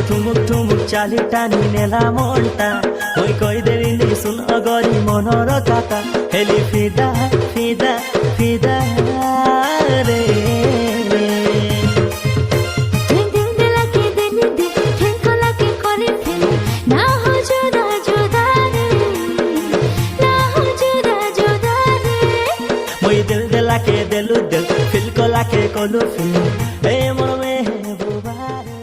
ঠুমুক ঠুমুক চালি টানি নেলা মনটা মই কই দেলি শুন অগরি মনর কথা হেলি ফিদা ফিদা ফিদা রে दिल दिला के दिलू दिल फिल को लाके कोलू फिल ए मोर महबूबा रे